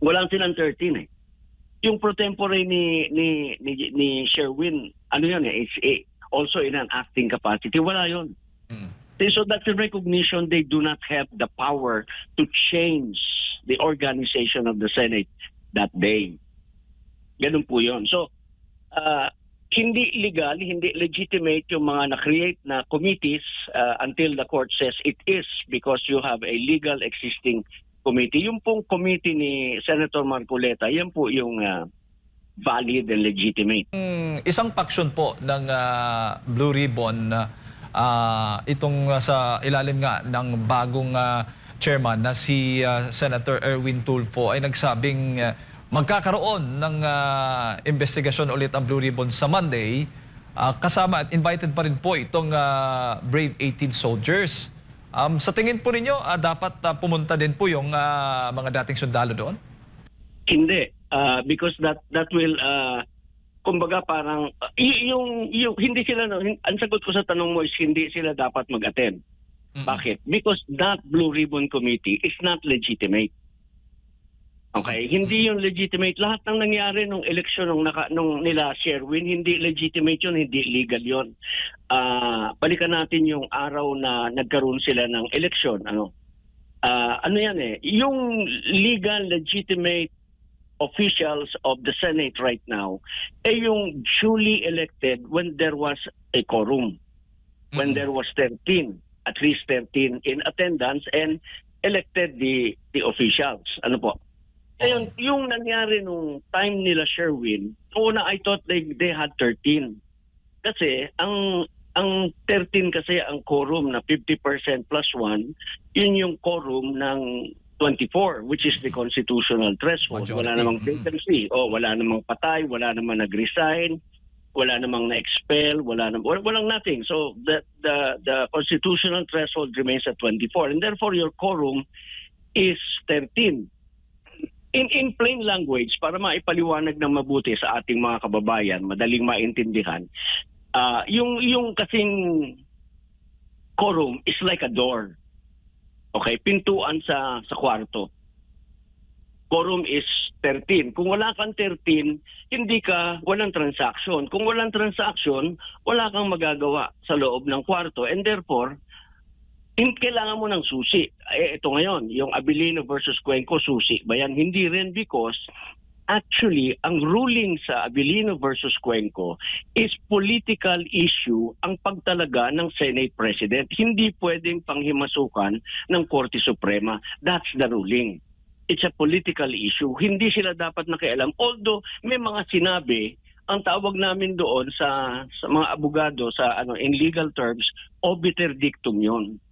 Walang silang 13 eh. Yung pro tempore ni Sherwin, ano yun eh, it's also in an acting capacity. Wala yun. Mm. So that's a recognition they do not have the power to change the organization of the Senate that day. Ganun po yun. So, hindi legal, hindi legitimate yung mga na-create na committees until the court says it is because you have a legal existing committee. Yung pong committee ni Senator Marcoleta, yan po yung valid and legitimate. Isang paksyon po ng Blue Ribbon itong sa ilalim nga ng bagong chairman na si Senator Erwin Tulfo ay nagsabing magkakaroon ng investigasyon ulit ang Blue Ribbon sa Monday. Kasama at invited pa rin po itong Brave 18 soldiers. Sa tingin po ninyo, dapat pumunta din po yung mga dating sundalo doon? Hindi, because that will kumbaga parang yung hindi sila ang sagot ko sa tanong mo is hindi sila dapat mag-attend. Bakit? Because that Blue Ribbon Committee is not legitimate. Okay, hindi yung legitimate. Lahat ng nangyari nung eleksyon nung nila Sherwin, hindi legitimate yun, hindi legal yun. Balikan natin yung araw na nagkaroon sila ng eleksyon. Ano yan eh, yung legal, legitimate officials of the Senate right now ay yung duly elected when there was a quorum. When there was 13, at least 13 in attendance and elected the officials. Ano po? Ngayon, yung nangyari nung time nila Sherwin, una I thought they had 13. Kasi ang 13 kasi ang quorum na 50% plus 1, yun yung quorum ng 24, which is the constitutional threshold. Majority. Wala namang vacancy. Wala namang patay, wala namang nag-resign, wala namang na-expel, walang nothing. So the constitutional threshold remains at 24, and therefore your quorum is 13. In plain language, para maipaliwanag ng mabuti sa ating mga kababayan, madaling maintindihan, yung kasing quorum is like a door. Okay, pintuan sa kwarto. Quorum is 13. Kung wala kang 13, walang transaction. Kung walang transaction, wala kang magagawa sa loob ng kwarto. And therefore, kailangan mo ng susi. Ito ngayon, yung Abilino versus Cuenco, susi ba yan? Hindi rin, because actually, ang ruling sa Abilino versus Cuenco is political issue ang pagtalaga ng Senate President. Hindi pwedeng panghimasukan ng Korte Suprema. That's the ruling. It's a political issue. Hindi sila dapat nakialam. Although may mga sinabi, ang tawag namin doon sa mga abogado in legal terms, obiter dictum yun.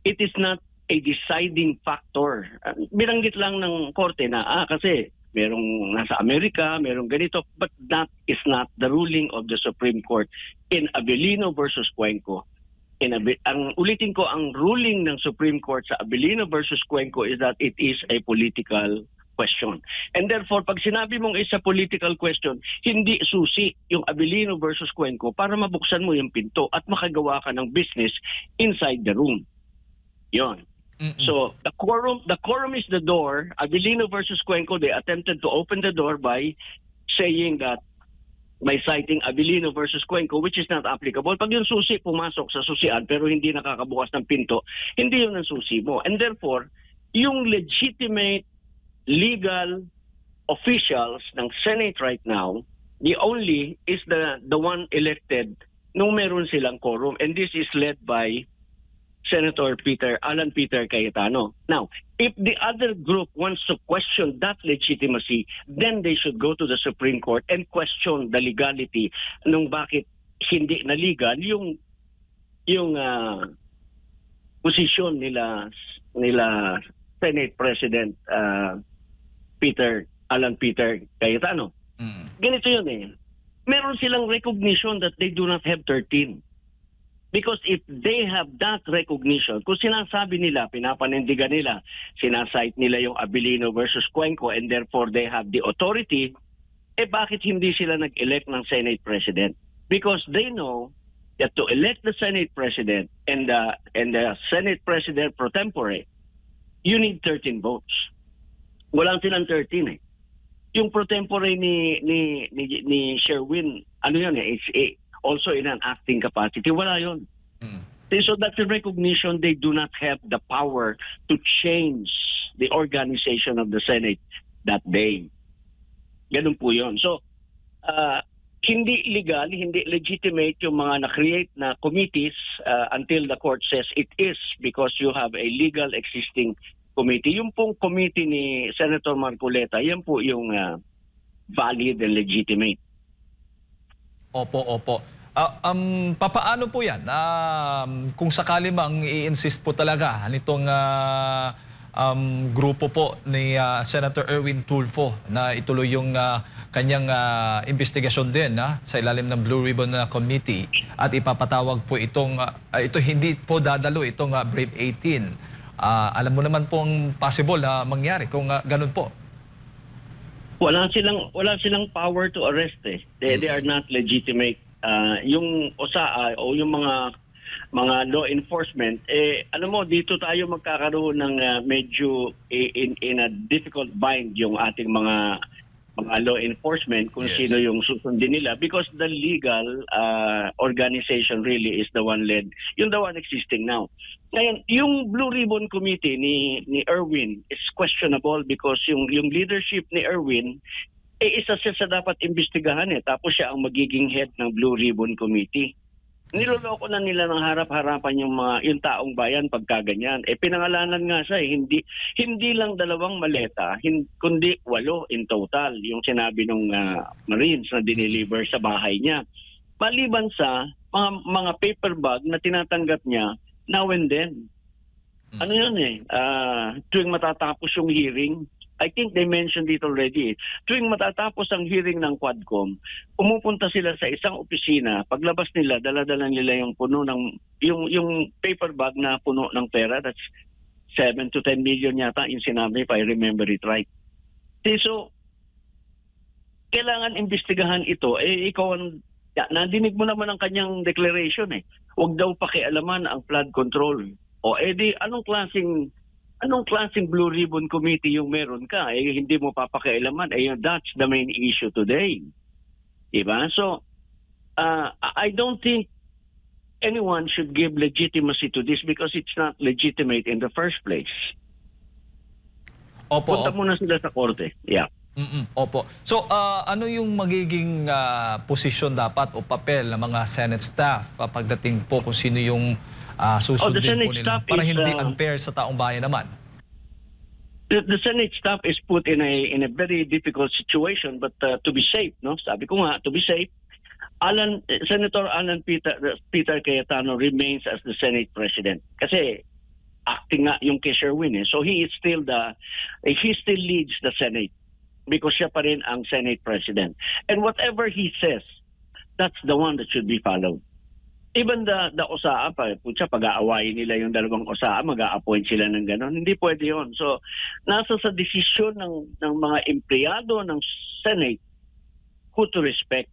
It is not a deciding factor. Binanggit lang ng korte na kasi merong nasa Amerika, merong ganito, but that is not the ruling of the Supreme Court in Abilino versus Cuenco. Ulitin ko, ang ruling ng Supreme Court sa Abilino versus Cuenco is that it is a political question. And therefore, pag sinabi mong is a political question, hindi susi yung Abilino versus Cuenco para mabuksan mo yung pinto at makagawa ka ng business inside the room. Yon. So the quorum is the door. Abilino versus Cuenco, they attempted to open the door by saying that, by citing Abilino versus Cuenco, which is not applicable. Pag yung susi pumasok sa susian pero hindi nakakabukas ng pinto, hindi yun ang susi mo. And therefore, yung legitimate legal officials ng Senate right now, the only is the one elected nung meron silang quorum. And this is led by Senator Alan Peter Cayetano. Now, if the other group wants to question that legitimacy, then they should go to the Supreme Court and question the legality nung bakit hindi na legal yung posisyon nila Senate President Alan Peter Cayetano. Ganito yun eh. Meron silang recognition that they do not have 13. Because if they have that recognition, kung sinasabi nila, pinapanindigan nila, sinasite nila yung Abilino versus Cuenco and therefore they have the authority, bakit hindi sila nag-elect ng Senate President? Because they know that to elect the Senate President and the Senate President pro tempore, you need 13 votes. Walang silang 13 eh. Yung pro tempore ni Sherwin, ano yun eh, it's also in an acting capacity. Wala yun. Mm. So that's a recognition they do not have the power to change the organization of the Senate that day. Ganun po yun. So, hindi legal, hindi legitimate yung mga na-create na committees until the court says it is because you have a legal existing committee. Yung pong committee ni Senator Marcoleta, yan po yung valid and legitimate. Opo. Papaano po yan? Kung sakali mang i-insist po talaga nitong grupo po ni Senator Erwin Tulfo na ituloy yung kanyang investigasyon din sa ilalim ng Blue Ribbon Committee at ipapatawag po ito hindi po dadalo itong Brave 18. Alam mo naman pong possible na mangyari kung ganun po. Wala silang power to arrest eh. They are not legitimate. Yung OSAA o yung mga law enforcement, alam mo, dito tayo magkakaroon ng medyo in a difficult bind yung ating mga law enforcement kung Yes. sino yung susundin nila because the legal organization really is the one existing now. Ngayon, yung Blue Ribbon Committee ni Erwin is questionable because yung leadership ni Erwin isa siya sa dapat imbestigahan tapos siya ang magiging head ng Blue Ribbon Committee. Niloloko na nila ng harap-harapan yung taong bayan pagkaganyan. Pinangalanan nga siya hindi lang 2 maleta, kundi 8 in total yung sinabi ng Marines na dineliver sa bahay niya. Maliban sa mga paper bag na tinatanggap niya now and then. Ano yun tuwing matatapos yung hearing, I think they mentioned it already. Tuwing matatapos ang hearing ng Quadcom, pumupunta sila sa isang opisina. Paglabas nila, dala-dala nila yung puno ng yung paper bag na puno ng pera. That's 7 to 10 million yata yung sinabi, if I remember it right. So, kailangan imbestigahan ito. Ikaw nadinig mo naman ang kanyang declaration Huwag daw pakialaman ang flood control. Anong klaseng Blue Ribbon Committee yung meron ka? Hindi mo papakialaman. That's the main issue today. Diba? So, I don't think anyone should give legitimacy to this because it's not legitimate in the first place. Punta muna sila sa korte. Yeah. Opo. So, ano yung magiging posisyon dapat o papel ng mga Senate staff pagdating po kung sino yung susundin po nila para hindi unfair sa taong bayan naman? The Senate staff is put in a very difficult situation, but to be safe, sabi ko nga, to be safe, Senator Alan Peter Cayetano remains as the Senate President. Kasi acting nga yung kay Sherwin so he still leads the Senate because siya pa rin ang Senate President. And whatever he says, that's the one that should be followed. Even the OSAA pag-aawayin nila yung 2 OSAA, mag-a-appoint sila ng gano'n. Hindi pwede yun. So, nasa sa desisyon ng mga empleyado ng Senate who to respect.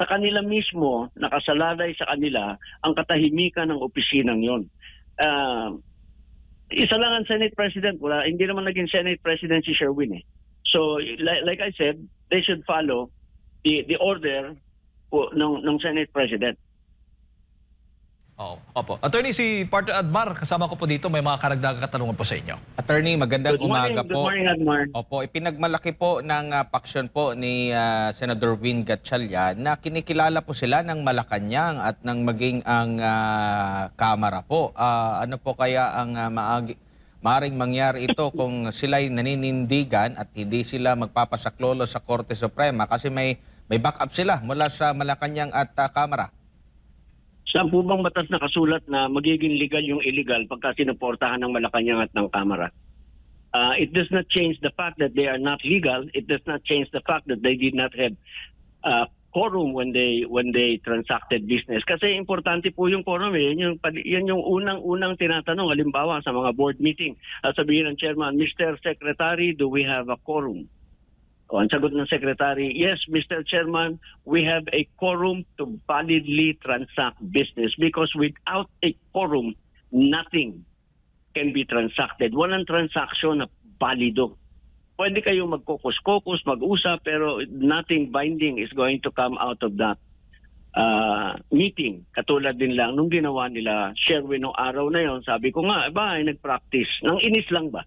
Sa kanila mismo, nakasalalay sa kanila ang katahimikan ng opisinang yon. Isa lang ang Senate President. Hindi naman naging Senate President si Sherwin So, like I said, they should follow the order ng Senate President. Opo. Attorney, si Partner Admar, kasama ko po dito, may mga karagdagang katanungan po sa inyo. Attorney, magandang umaga po. Good morning, Admar. Opo, ipinagmalaki po ng paksyon po ni Senator Win Gatchalian na kinikilala po sila ng Malacanang at ng maging ang Kamara po. Ano po kaya ang maaring mangyari ito kung sila'y naninindigan at hindi sila magpapasaklolo sa Korte Suprema kasi may backup sila mula sa Malacanang at Kamara? Saan po bang batas na kasulat na magiging legal yung illegal pagka sinuportahan ng Malacanang at ng Kamara? It does not change the fact that they are not legal. It does not change the fact that they did not have quorum when they transacted business. Kasi importante po yung quorum. Yan yung unang tinatanong. Halimbawa sa mga board meeting, sabihin ng chairman, Mr. Secretary, do we have a quorum? Ang sagot ng secretary, yes, Mr. Chairman, we have a quorum to validly transact business because without a quorum, nothing can be transacted. Walang transaction na valido. pwede kayo mag-caucus, mag-usap, pero nothing binding is going to come out of that meeting. Katulad din lang nung ginawa nila Sherwin nung araw na yon, sabi ko nga, ay nag-practice. Nang inis lang ba?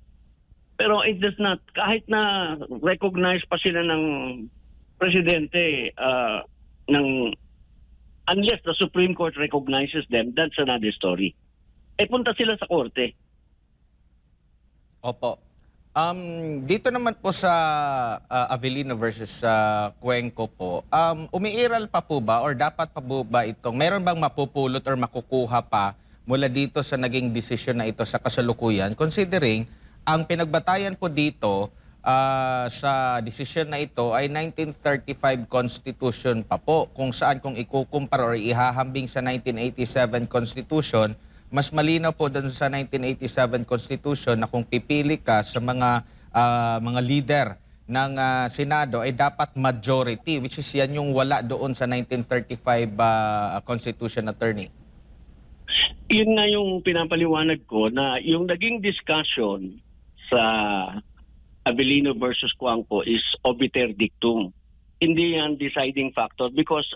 Pero it does not, kahit na recognize pa sila ng presidente, unless the Supreme Court recognizes them, that's another story. Punta sila sa korte. Opo. Dito naman po sa Avellino versus Cuenco po, umiiral pa po ba or dapat pa po ba itong, meron bang mapupulot or makukuha pa mula dito sa naging desisyon na ito sa kasalukuyan, considering ang pinagbatayan po dito sa desisyon na ito ay 1935 Constitution pa po, kung saan kung ikukumpara or ihahambing sa 1987 Constitution, mas malinaw po doon sa 1987 Constitution na kung pipili ka sa mga leader ng Senado ay dapat majority, which is yan yung wala doon sa 1935 Constitution, attorney. Yun nga yung pinapaliwanag ko na yung naging discussion sa Avellino versus Cuenco is obiter dictum. Hindi yan deciding factor because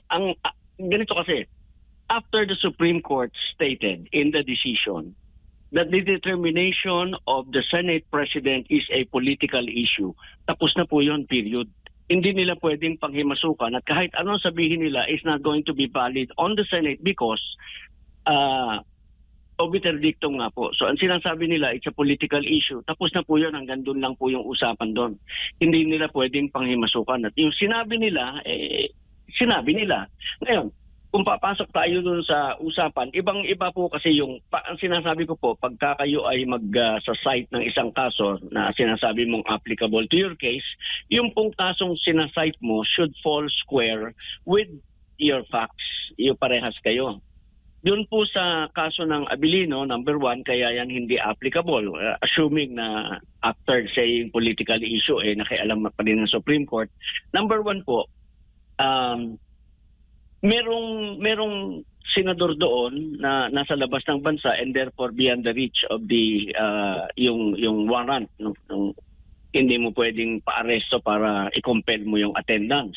ganito kasi, after the Supreme Court stated in the decision that the determination of the Senate President is a political issue, tapos na po yun, period. Hindi nila pwedeng panghimasukan at kahit anong sabihin nila is not going to be valid on the Senate because obiter dictum nga po. So ang sinasabi nila, it's a political issue. Tapos na po yun, hanggang doon lang po yung usapan doon. Hindi nila pwedeng panghimasukan. At yung sinabi nila, sinabi nila. Ngayon, kung papasok tayo doon sa usapan, ibang-iba po kasi ang sinasabi ko po, pagka kayo ay sa site ng isang kaso na sinasabi mong applicable to your case, yung pong kasong sinasite mo should fall square with your facts. Yung parehas kayo. Doon po sa kaso ng Avellino, number 1, kaya yan hindi applicable. Assuming na after saying political issue, nakialam pa rin ng Supreme Court. Number 1 po, merong senador doon na nasa labas ng bansa and therefore beyond the reach of the yung warrant. Hindi mo pwedeng pa-aresto para i-compel mo yung attendance.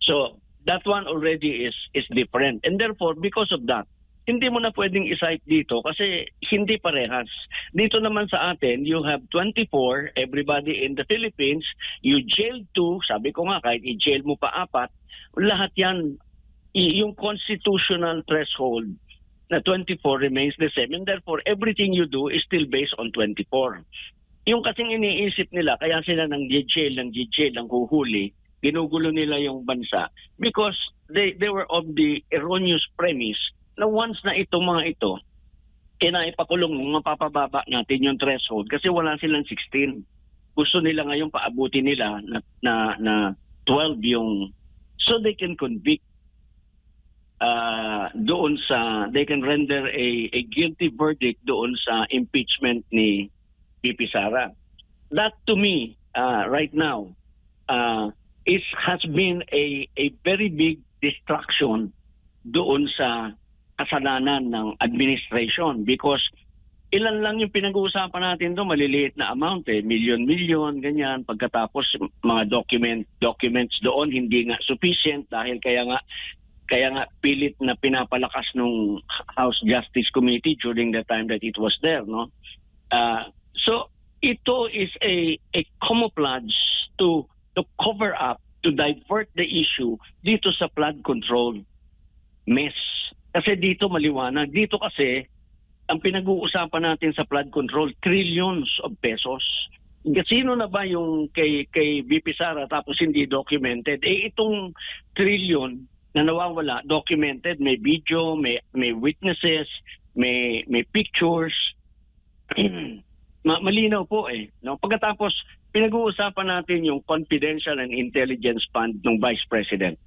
So, that one already is different. And therefore, because of that, hindi mo na pwedeng i-cite dito kasi hindi parehas. Dito naman sa atin, you have 24, everybody in the Philippines, you jailed 2, sabi ko nga kahit i-jail mo pa 4, lahat yan, yung constitutional threshold na 24 remains the same and therefore everything you do is still based on 24. Yung kasing iniisip nila, kaya sila nang jail, ng huhuli, ginugulo nila yung bansa because they were of the erroneous premise na once na itong mga ito, inaipakulong, mapapababa natin yung threshold kasi wala silang 16. Gusto nila ngayon paabuti nila na 12 yung, so they can convict doon sa, they can render a guilty verdict doon sa impeachment ni VP Sara. That to me, right now, has been a very big distraction doon sa kasalanan ng administration because ilan lang yung pinag-uusapan natin doon, maliliit na amount milyon-milyon, ganyan. Pagkatapos mga documents doon hindi nga sufficient dahil kaya nga pilit na pinapalakas nung House Justice Committee during the time that it was there, no? So ito is a camouflage to cover up, to divert the issue dito sa flood control mess. Kasi dito maliwanag. Dito kasi, ang pinag-uusapan natin sa flood control, trillions of pesos. Sino na ba yung kay VP Sara tapos hindi documented? Itong trillion na nawawala, documented, may video, may witnesses, may pictures. Malinaw po no? Pagkatapos, pinag-uusapan natin yung confidential and intelligence fund ng Vice President.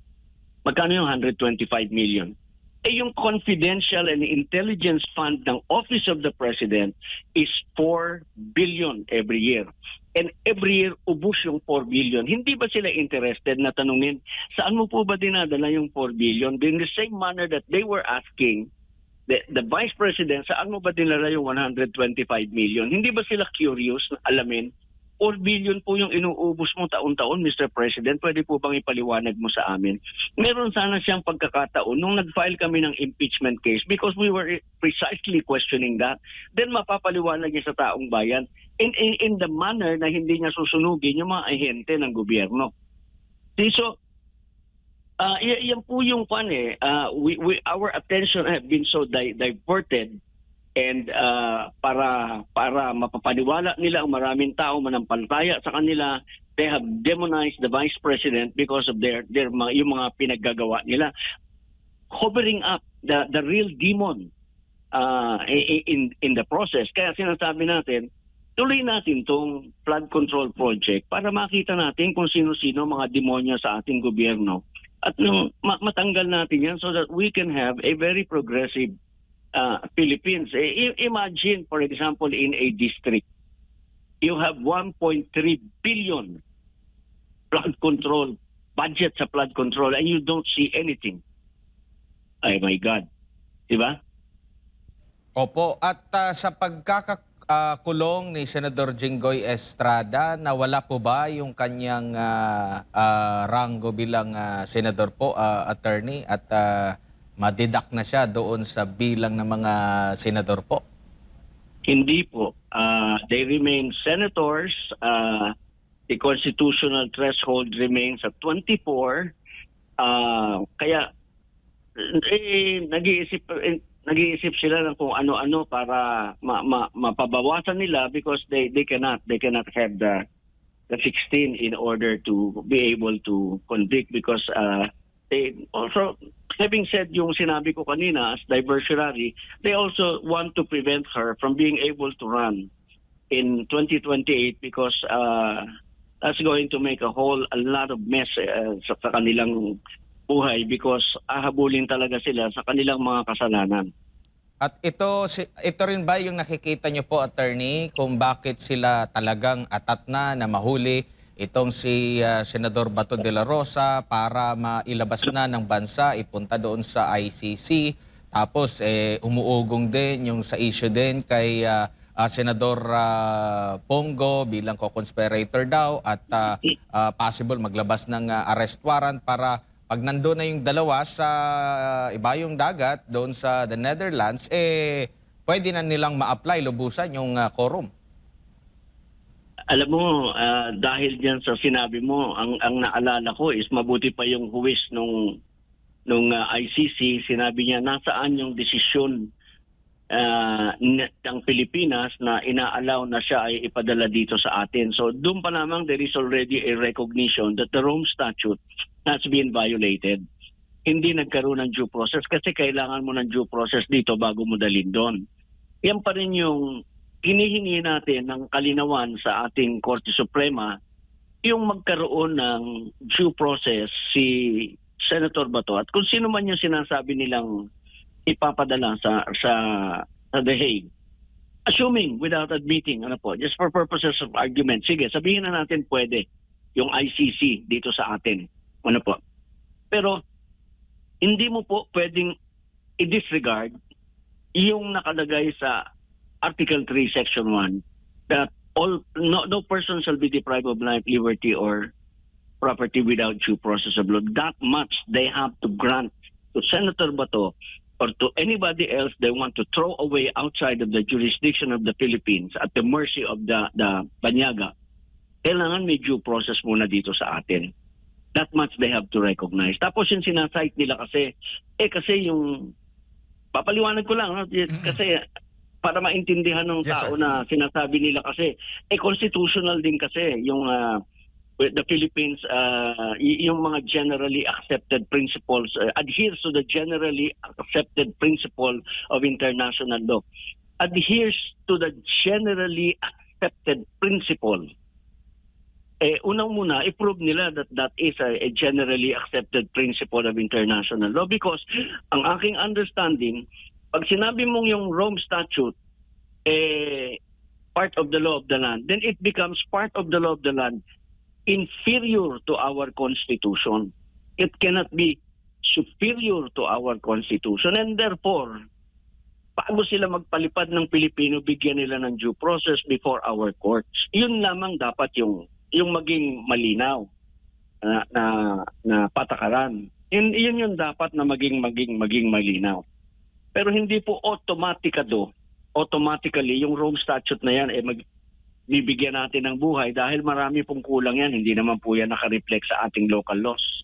Magkano yung 125 million? Yung confidential and intelligence fund ng Office of the President is 4 billion every year. And every year, ubus yung 4 billion. Hindi ba sila interested na tanungin, saan mo po ba dinadala yung 4 billion? In the same manner that they were asking the Vice President, saan mo ba dinala yung 125 million? Hindi ba sila curious na alamin 4 billion po yung inuubos mo taon-taon, Mr. President. Pwede po bang ipaliwanag mo sa amin? Meron sana siyang pagkakataon nung nag-file kami ng impeachment case because we were precisely questioning that. Then mapapaliwanag niya sa taong bayan in the manner na hindi niya susunugin yung mga ahente ng gobyerno. So, yan po yung our attention have been so diverted and para mapapaniwala nila ang maraming tao manampalataya sa kanila, they have demonized the Vice President because of yung mga pinaggagawa nila, covering up the real demon in the process. Kaya sinasabi natin, tuloy natin tong flood control project para makita natin kung sino-sino mga demonyo sa ating gobyerno at matanggal natin yan so that we can have a very progressive Philippines. Imagine, for example, in a district, you have 1.3 billion flood control, budget sa flood control, and you don't see anything. Ay, my God. Diba? Opo, at sa pagkakakulong ni Senador Jinggoy Estrada, nawala po ba yung kanyang ranggo bilang senador po, attorney, at madidak na siya doon sa bilang ng mga senador po? Hindi po. They remain senators. The constitutional threshold remains at 24. Kaya nag-iisip sila ng kung ano-ano para mapabawasan nila because they cannot have the 16 in order to be able to convict because they also, having said yung sinabi ko kanina as diversionary, they also want to prevent her from being able to run in 2028 because that's going to make a lot of mess sa kanilang buhay because ahabulin talaga sila sa kanilang mga kasalanan. At ito rin ba yung nakikita niyo po, attorney, kung bakit sila talagang atat na mahuli itong si Senador Bato de la Rosa para mailabas na ng bansa, ipunta doon sa ICC, tapos umuugong din yung sa issue din kay Senador Pongo bilang co-conspirator daw at possible maglabas ng arrest warrant para pag nandoon na yung dalawa sa ibayong dagat doon sa the Netherlands, pwede na nilang ma-apply lubusan yung quorum. Alam mo, dahil diyan sa sinabi mo, ang naalala ko is mabuti pa yung huwis nung ICC, sinabi niya nasaan yung desisyon ng Pilipinas na inaalaw na siya ay ipadala dito sa atin. So doon pa lamang there is already a recognition that the Rome Statute has been violated. Hindi nagkaroon ng due process kasi kailangan mo ng due process dito bago mo dalhin doon. Yan pa rin yung hinihingi natin ng kalinawan sa ating Korte Suprema, yung magkaroon ng due process si Senator Bato at kung sino man yung sinasabi nilang ipapadala sa The Hague. Assuming without admitting, just for purposes of argument, sige, sabihin na natin pwede yung ICC dito sa atin. Pero hindi mo po pwedeng i-disregard yung nakalagay sa Article 3, Section 1 that no person shall be deprived of life, liberty, or property without due process of law. That much they have to grant to Senator Bato or to anybody else they want to throw away outside of the jurisdiction of the Philippines at the mercy of the Banyaga. Kailangan may due process muna dito sa atin. That much they have to recognize. Tapos yung sinasite nila kasi yung papaliwanag ko lang, no? Kasi para maintindihan ng Yes, tao sir. na sinasabi nila kasi constitutional din kasi yung the Philippines yung mga generally accepted principles adheres to the generally accepted principle of international law. Adheres to the generally accepted principle. Unang-muna, i-prove nila that is a generally accepted principle of international law because ang aking understanding, pag sinabi mong yung Rome Statute part of the law of the land, then it becomes part of the law of the land inferior to our Constitution. It cannot be superior to our Constitution and therefore, Paano sila magpalipad ng Pilipino, bigyan nila ng due process before our courts. Yun lamang dapat yung maging malinaw na patakaran. Yun yung dapat na maging malinaw. Pero hindi po automatically yung Rome Statute na yan bibigyan natin ng buhay dahil marami pong kulang yan. Hindi naman po yan nakareflect sa ating local laws.